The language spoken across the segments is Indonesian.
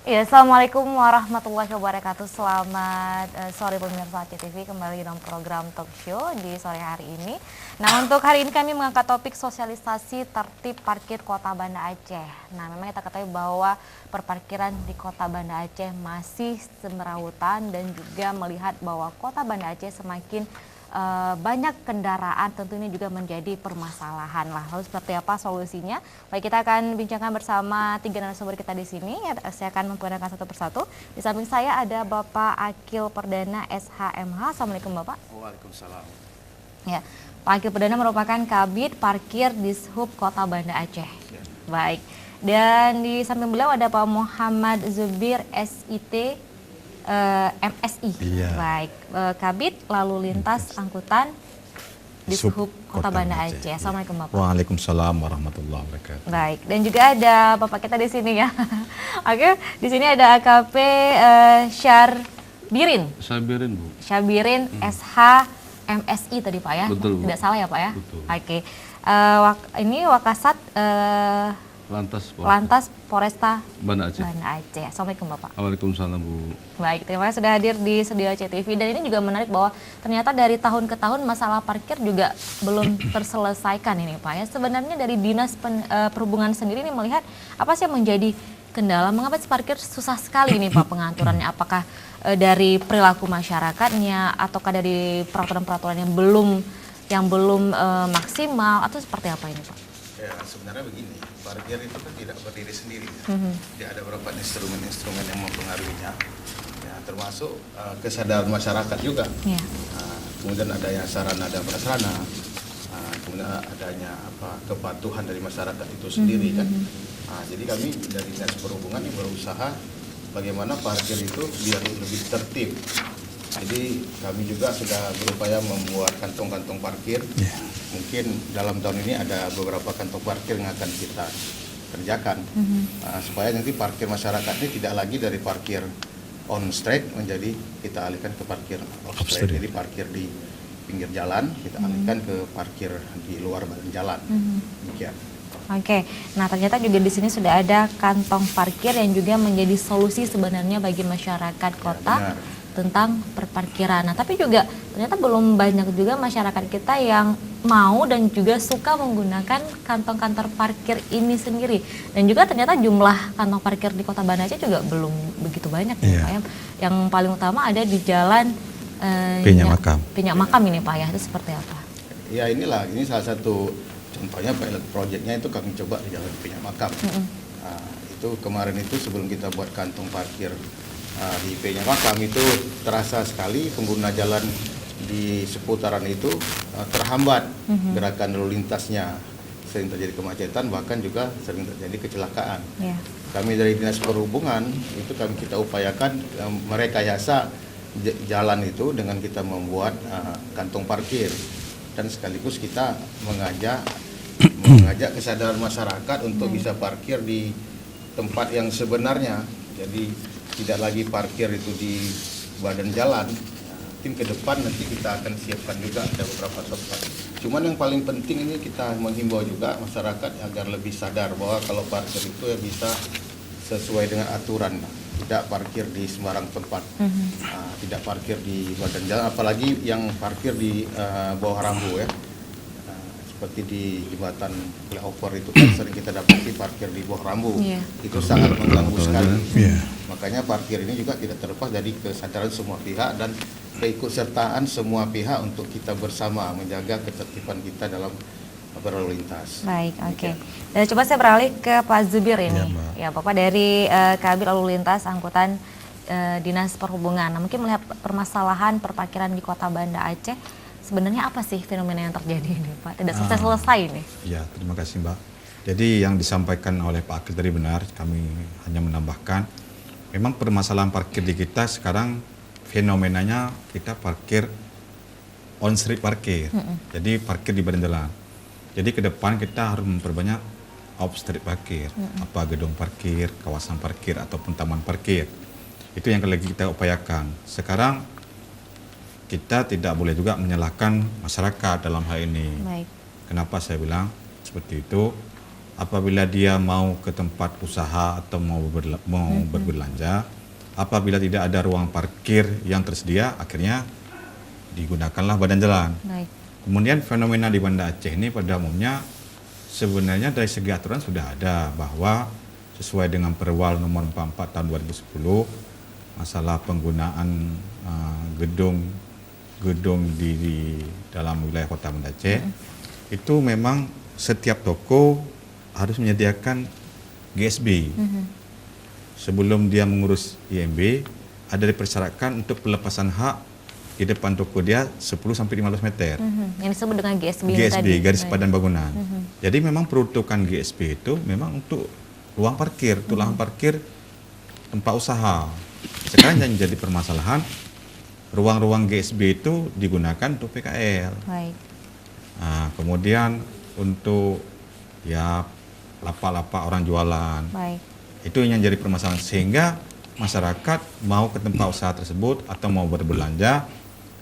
Ya, Assalamualaikum warahmatullahi wabarakatuh. Selamat sore pemirsa CTV, kembali dalam program talk show di sore hari ini. Nah, untuk hari ini kami mengangkat topik sosialisasi tertib parkir Kota Banda Aceh. Nah, memang kita ketahui bahwa perparkiran di Kota Banda Aceh masih semerawutan dan juga melihat bahwa Kota Banda Aceh semakin banyak kendaraan, tentu ini juga menjadi permasalahan lah. Lalu seperti apa solusinya? Baik, kita akan bincangkan bersama tiga narasumber kita di sini. Saya akan memperkenalkan satu persatu. Di samping saya ada Bapak Akil Perdana SHMH. Assalamualaikum Bapak. Waalaikumsalam. Ya, Pak Akil Perdana merupakan Kabid Parkir Dishub Kota Banda Aceh. Ya. Baik. Dan di samping beliau ada Pak Muhammad Zubir SIT MSI. Iya. Baik, Kabid Lalu Lintas Angkutan Dishub Kota Banda Aceh. Assalamualaikum Bapak. Waalaikumsalam warahmatullahi wabarakatuh. Baik, dan juga ada Bapak kita di sini ya. Oke, di sini ada AKP Syarbirin. Sabirin, Bu. Syabirin SH MSI tadi Pak ya. Betul, Bu. Tidak salah ya Pak ya. Betul. Oke. Ini Wakasat Lantas Polresta Banda Aceh. Banda Aceh. Assalamualaikum Bapak. Waalaikumsalam, Bu. Baik, terima kasih sudah hadir di studio CTV. Dan ini juga menarik bahwa ternyata dari tahun ke tahun masalah parkir juga belum terselesaikan ini Pak ya. Sebenarnya dari Dinas Perhubungan sendiri ini melihat apa sih yang menjadi kendala? Mengapa parkir susah sekali ini Pak pengaturannya? Apakah dari perilaku masyarakatnya ataukah dari peraturan-peraturan yang belum maksimal atau seperti apa ini Pak? Ya, sebenarnya begini, parkir itu kan tidak berdiri sendiri. Dia ada beberapa instrumen-instrumen yang mempengaruhinya, ya, termasuk kesadaran masyarakat juga. Ya. Kemudian ada yang sarana dan prasarana, kemudian adanya kepatuhan dari masyarakat itu sendiri kan. Jadi kami dari Dinas Perhubungan yang berusaha bagaimana parkir itu biar lebih tertib. Jadi kami juga sudah berupaya membuat kantong-kantong parkir. Mungkin dalam tahun ini ada beberapa kantong parkir yang akan kita kerjakan supaya nanti parkir masyarakat ini tidak lagi dari parkir on street menjadi kita alihkan ke parkir off street. Jadi parkir di pinggir jalan kita alihkan ke parkir di luar badan jalan. Demikian. Oke, nah ternyata juga di sini sudah ada kantong parkir yang juga menjadi solusi sebenarnya bagi masyarakat kota. Benar. Tentang perparkiran. Nah, tapi juga ternyata belum banyak juga masyarakat kita yang mau dan juga suka menggunakan kantong-kantong parkir ini sendiri. Dan juga ternyata jumlah kantong parkir di Kota Banda Aceh juga belum begitu banyak ya, Pak ya. Yang paling utama ada di jalan Penyak Makam ini Pak ya. Itu seperti apa? Ya ini salah satu contohnya pilot projectnya itu kami coba di jalan Penyak Makam. Itu kemarin itu sebelum kita buat kantong parkir di Penyak Makam itu terasa sekali pengguna jalan di seputaran itu terhambat gerakan lalu lintasnya, sering terjadi kemacetan bahkan juga sering terjadi kecelakaan. Kami dari Dinas Perhubungan itu kita upayakan merekayasa jalan itu dengan kita membuat kantong parkir dan sekaligus kita mengajak kesadaran masyarakat untuk bisa parkir di tempat yang sebenarnya. Jadi tidak lagi parkir itu di badan jalan. Mungkin ke depan nanti kita akan siapkan juga ada beberapa tempat. Cuman yang paling penting ini kita menghimbau juga masyarakat agar lebih sadar bahwa kalau parkir itu ya bisa sesuai dengan aturan. Tidak parkir di sembarang tempat. Tidak parkir di badan jalan, apalagi yang parkir di bawah rambu ya. Seperti di jembatan flyover itu kan sering kita dapati parkir di bawah rambu. Itu sangat mengganggu sekali. Makanya parkir ini juga tidak terlepas dari kesadaran semua pihak dan keikutsertaan semua pihak untuk kita bersama menjaga ketertiban kita dalam berlalu lintas. Baik, oke. Dan coba saya beralih ke Pak Zubir ini. Ya, Bapak dari Kabid Lalu Lintas Angkutan Dinas Perhubungan. Nah, mungkin melihat permasalahan perparkiran di Kota Banda Aceh, sebenarnya apa sih fenomena yang terjadi ini Pak? Tidak selesai nih. Ya, terima kasih Mbak. Jadi yang disampaikan oleh Pak Akil tadi benar, kami hanya menambahkan, memang permasalahan parkir di kita sekarang fenomenanya kita parkir on street parkir. Jadi parkir di badan jalan. Jadi ke depan kita harus memperbanyak off street parkir, apa gedung parkir, kawasan parkir ataupun taman parkir. Itu yang lagi kita upayakan. Sekarang kita tidak boleh juga menyalahkan masyarakat dalam hal ini. Baik. Kenapa saya bilang seperti itu? apabila dia mau ke tempat usaha atau mau berbelanja, apabila tidak ada ruang parkir yang tersedia, akhirnya digunakanlah badan jalan. Baik. Kemudian fenomena di Banda Aceh ini pada umumnya sebenarnya dari segi aturan sudah ada, bahwa sesuai dengan Perwal nomor 44 tahun 2010 masalah penggunaan gedung di dalam wilayah Kota Banda Aceh, itu memang setiap toko harus menyediakan GSB. Sebelum dia mengurus IMB, ada dipersyaratkan untuk pelepasan hak di depan toko dia 10 sampai 15 meter. Yang disebut dengan GSB, ini GSB, tadi. garis Baik. padan bangunan. Jadi memang peruntukan GSB itu memang untuk ruang parkir, untuk lahan parkir tempat usaha. Sekarang yang jadi permasalahan, ruang-ruang GSB itu digunakan untuk PKL. Baik. Nah, kemudian untuk ya lapak-lapak orang jualan. Baik. Itu yang jadi permasalahan, sehingga masyarakat mau ke tempat usaha tersebut atau mau berbelanja,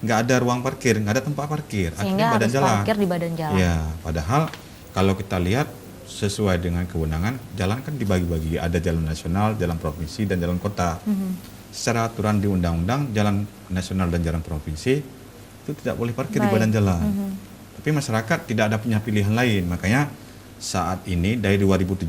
nggak ada ruang parkir, nggak ada tempat parkir, Sehingga harus parkir di badan jalan. Ya, padahal kalau kita lihat sesuai dengan kewenangan, jalan kan dibagi-bagi, ada jalan nasional, jalan provinsi, dan jalan kota. Secara aturan di undang-undang, jalan nasional dan jalan provinsi itu tidak boleh parkir di Baik. badan jalan. Tapi masyarakat tidak ada punya pilihan lain, makanya saat ini dari 2017,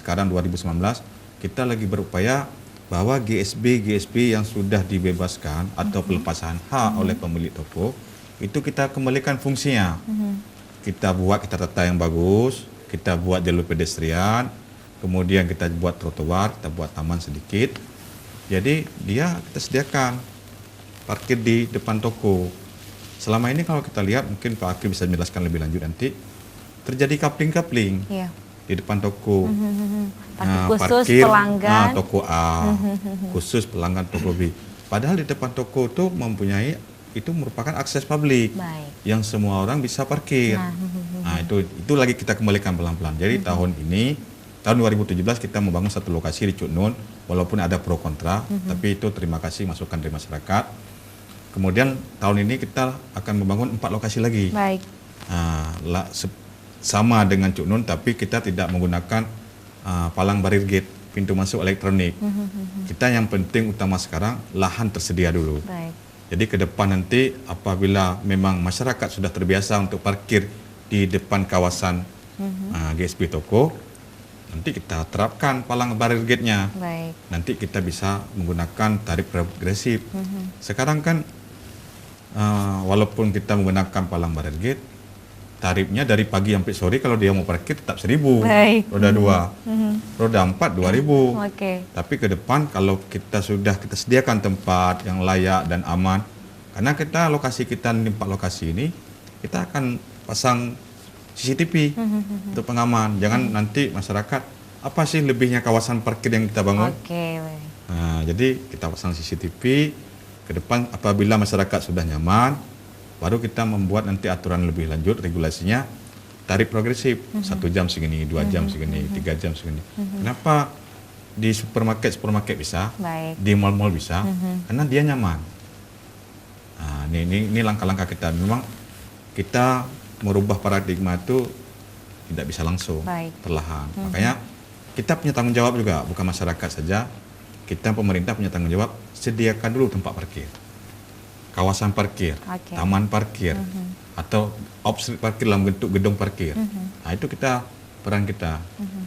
sekarang 2019, kita lagi berupaya bahwa GSB yang sudah dibebaskan atau pelepasan hak oleh pemilik toko, itu kita kembalikan fungsinya. Kita tata yang bagus, kita buat jalur pedestrian, kemudian kita buat trotoar, kita buat taman sedikit. Jadi dia kita sediakan parkir di depan toko. Selama ini kalau kita lihat, mungkin Pak Akil bisa menjelaskan lebih lanjut nanti, terjadi coupling Iya. di depan toko. Khusus pelanggan. Toko A, khusus pelanggan toko B. Padahal di depan toko itu itu merupakan akses publik Baik. yang semua orang bisa parkir. Nah, itu lagi kita kembalikan pelan-pelan. Jadi tahun 2017 kita membangun satu lokasi di Cuk Nun, walaupun ada pro kontra, tapi itu terima kasih masukan dari masyarakat. Kemudian tahun ini kita akan membangun 4 lokasi lagi. Baik. Sama dengan Cuk Nun, tapi kita tidak menggunakan palang barir gate, pintu masuk elektronik. Kita yang penting utama sekarang lahan tersedia dulu. Baik. Jadi ke depan nanti apabila memang masyarakat sudah terbiasa untuk parkir di depan kawasan GSB toko, nanti kita terapkan palang barir gate-nya. Baik. Nanti kita bisa menggunakan tarif progresif. Sekarang kan walaupun kita menggunakan palang barir gate, tarifnya dari pagi sampai sore kalau dia mau parkir tetap 1.000. Baik. Roda 2. Roda 4 2.000. Oke. Tapi ke depan kalau kita sediakan tempat yang layak dan aman, karena lokasi kita di 4 lokasi ini, kita akan pasang CCTV untuk pengaman. Jangan nanti masyarakat, apa sih lebihnya kawasan parkir yang kita bangun? Oke. Baik. Nah, jadi kita pasang CCTV. Ke depan apabila masyarakat sudah nyaman, baru kita membuat nanti aturan lebih lanjut, regulasinya tarif progresif. 1 jam segini, 2 jam segini, 3 jam segini. Kenapa di supermarket bisa, Baik. di mal-mal bisa? Karena dia nyaman. Nah, ini langkah-langkah kita. Memang kita merubah paradigma itu tidak bisa langsung, Baik. perlahan. Makanya kita punya tanggung jawab juga, bukan masyarakat saja. Kita pemerintah punya tanggung jawab, sediakan dulu tempat parkir, kawasan parkir, Oke. taman parkir, atau off-street parkir dalam bentuk gedung parkir. Nah, itu peran kita.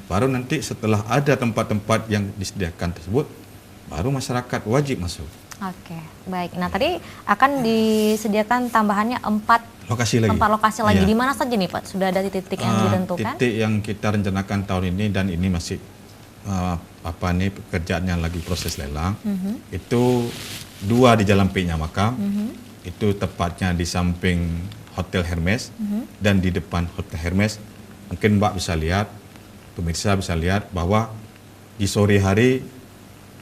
Baru nanti setelah ada tempat-tempat yang disediakan tersebut, baru masyarakat wajib masuk. Oke, baik. Nah, tadi akan disediakan tambahannya 4 Lokasi lagi. lokasi lagi. Iya. Di mana saja nih, Pak? Sudah ada titik-titik yang ditentukan? Titik yang kita rencanakan tahun ini, dan ini masih pekerjaannya lagi proses lelang. Itu 2 di Jalan P-nya Makam. Itu tepatnya di samping Hotel Hermes dan di depan Hotel Hermes. Mungkin Mbak bisa lihat, pemirsa bisa lihat bahwa di sore hari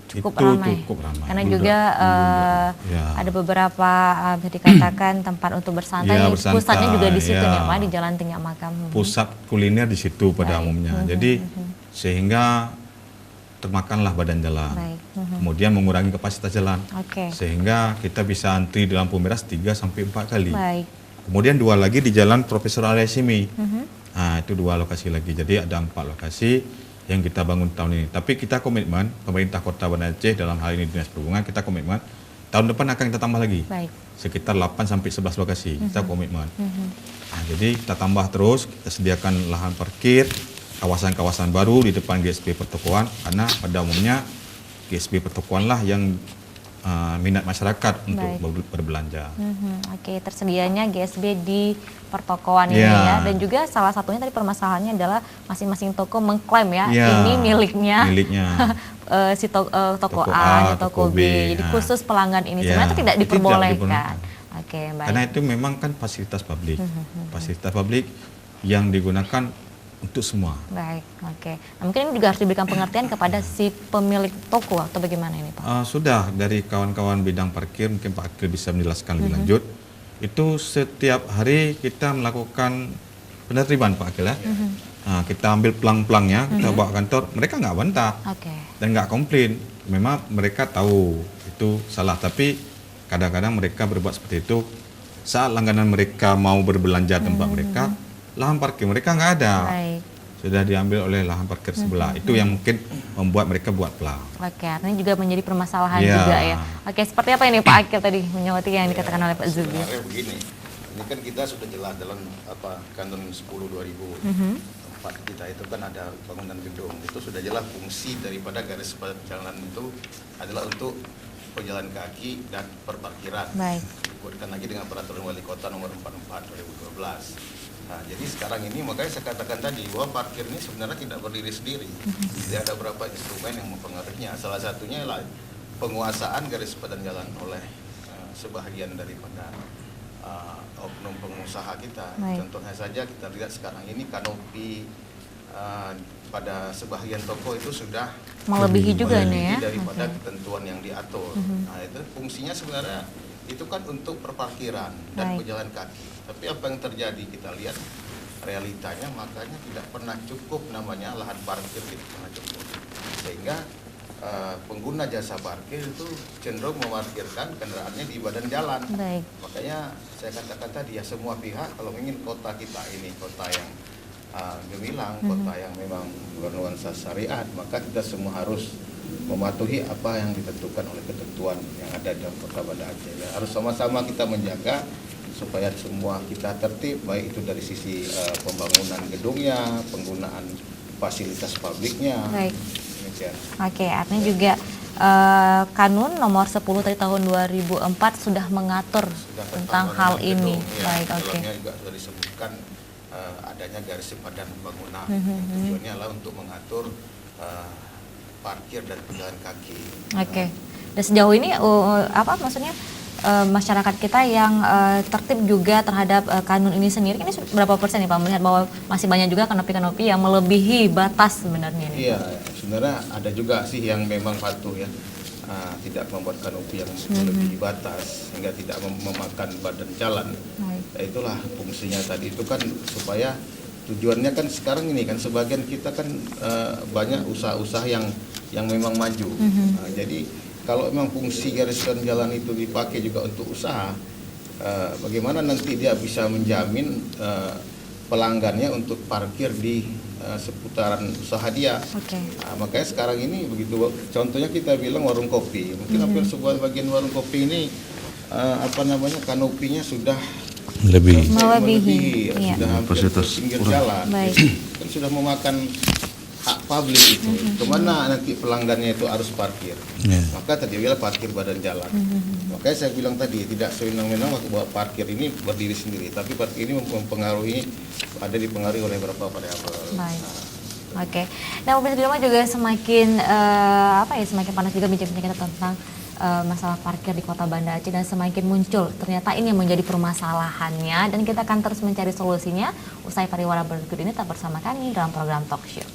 Cukup itu ramai. cukup ramai. Karena Bludak, juga ya. ada beberapa bisa dikatakan tempat untuk bersantai. Ya, bersantai, Pusatnya juga di situ ya. nih, Pak, di Jalan Tinggal Makam. Pusat kuliner di situ pada Baik. umumnya. Jadi sehingga termakanlah badan jalan. Baik. Kemudian mengurangi kapasitas jalan. Oke. Sehingga kita bisa antri di lampu merah 3 sampai 4 kali. Baik. Kemudian 2 lagi di Jalan Profesor Ali Hashimi. Nah, itu 2 lokasi lagi. Jadi ada 4 lokasi yang kita bangun tahun ini. Tapi kita komitmen, pemerintah Kota Banda Aceh dalam hal ini Dinas Perhubungan, kita komitmen tahun depan akan kita tambah lagi. Baik. Sekitar 8 sampai 11 lokasi. Kita komitmen. Nah, jadi kita tambah terus, kita sediakan lahan parkir, kawasan-kawasan baru di depan GSP pertokoan, karena pada umumnya GSP pertokoan lah yang minat masyarakat untuk berbelanja. Oke, tersedianya GSB di pertokoan ini Ya. ya. Dan juga salah satunya tadi permasalahannya adalah masing-masing toko mengklaim ya, Ya, ini miliknya si toko Toko A, A, toko toko B. B. Jadi Nah. khusus pelanggan ini Ya, sebenarnya itu tidak itu tidak diperbolehkan. diperbolehkan. Oke, baik. Karena itu memang kan fasilitas publik. Fasilitas publik yang digunakan untuk semua. Baik, oke. Nah, mungkin ini juga harus diberikan pengertian kepada si pemilik toko atau bagaimana ini Pak? Sudah dari kawan-kawan bidang parkir, mungkin Pak Akil bisa menjelaskan lebih lanjut. Itu setiap hari kita melakukan penertiban Pak Akil ya. Kita ambil pelang-pelangnya, kita bawa ke kantor, mereka nggak bantah Oke. dan nggak komplain. Memang mereka tahu itu salah, tapi kadang-kadang mereka berbuat seperti itu saat langganan mereka mau berbelanja tempat mereka, lahan parkir mereka nggak ada. Baik. Sudah diambil oleh lahan parkir sebelah. Itu yang mungkin membuat mereka buat pelang. Oke, artinya juga menjadi permasalahan Ya. juga ya. Oke, seperti apa ini Pak Akil tadi menyoroti yang dikatakan oleh Pak Zubir? Sebenarnya begini, ini kan kita sudah jelas dalam Kanun 10/2004 kita itu kan ada bangunan gedung, itu sudah jelas fungsi daripada garis jalan itu adalah untuk pejalan kaki dan perparkiran. Baik. Dikuatkan lagi dengan peraturan wali kota nomor 44 2012. Nah, jadi sekarang ini makanya saya katakan tadi bahwa parkir ini sebenarnya tidak berdiri sendiri. Jadi ada beberapa instrumen yang mempengaruhinya. Salah satunya adalah penguasaan garis padan jalan oleh sebahagian daripada oknum pengusaha kita. Baik. Contohnya saja kita lihat sekarang ini kanopi pada sebahagian toko itu sudah Melebihi juga nih ya. daripada Oke. ketentuan yang diatur. Nah, itu fungsinya sebenarnya itu kan untuk perparkiran dan Baik. pejalan kaki. Tapi apa yang terjadi kita lihat realitanya, makanya tidak pernah cukup namanya lahan parkir, tidak pernah cukup. Sehingga pengguna jasa parkir itu cenderung memarkirkan kendaraannya di badan jalan. Baik. Makanya saya katakan tadi ya, semua pihak kalau ingin kota kita ini kota yang gemilang, kota yang memang bernuansa syariat, maka kita semua harus mematuhi apa yang ditentukan oleh ketentuan yang ada dalam Kota Banda Aceh. Ya, harus sama-sama kita menjaga supaya semua kita tertib, baik itu dari sisi pembangunan gedungnya, penggunaan fasilitas publiknya. Baik. Demikian. Oke, artinya juga Kanun nomor 10 dari tahun 2004 sudah mengatur Sudah tentang pertahanan hal gedung, ini. ya, Baik, oke. dalamnya juga sudah disebutkan adanya garis padan bangunan. Tujuannya adalah untuk mengatur parkir dan pejalan kaki. Oke. Dan sejauh ini apa maksudnya masyarakat kita yang tertib juga terhadap kanun ini sendiri, ini berapa persen nih Pak, melihat bahwa masih banyak juga kanopi-kanopi yang melebihi batas sebenarnya nih? Iya, sebenarnya ada juga sih yang memang patuh ya, tidak membuat kanopi yang melebihi batas sehingga tidak memakan badan jalan. Baik. Ya, itulah fungsinya tadi itu kan supaya tujuannya kan sekarang ini kan sebagian kita kan banyak usaha-usaha yang memang maju. Nah, jadi kalau memang fungsi garis padan jalan itu dipakai juga untuk usaha, bagaimana nanti dia bisa menjamin pelanggannya untuk parkir di seputaran usaha dia. Oke. Nah, makanya sekarang ini begitu, contohnya kita bilang warung kopi, mungkin hampir sebuah bagian warung kopi ini kanopinya sudah Lebih. Melebihi, iya. sudah hampir ke Fasilitas pinggir kurang. jalan. Baik. Kan sudah memakan hak publik itu. Kemana nanti pelanggannya itu harus parkir? Ya. Maka tadi bilang parkir badan jalan. Makanya saya bilang tadi tidak sewenang-wenang bahwa parkir ini berdiri sendiri, tapi parkir ini dipengaruhi oleh beberapa variabel. Baik. Oke. Nah, pemirsa di rumah juga semakin semakin panas juga bincang-bincang kita tentang masalah parkir di Kota Banda Aceh, dan semakin muncul ternyata ini yang menjadi permasalahannya, dan kita akan terus mencari solusinya usai pariwara berikut ini. Tetap bersama kami dalam program Talk Show.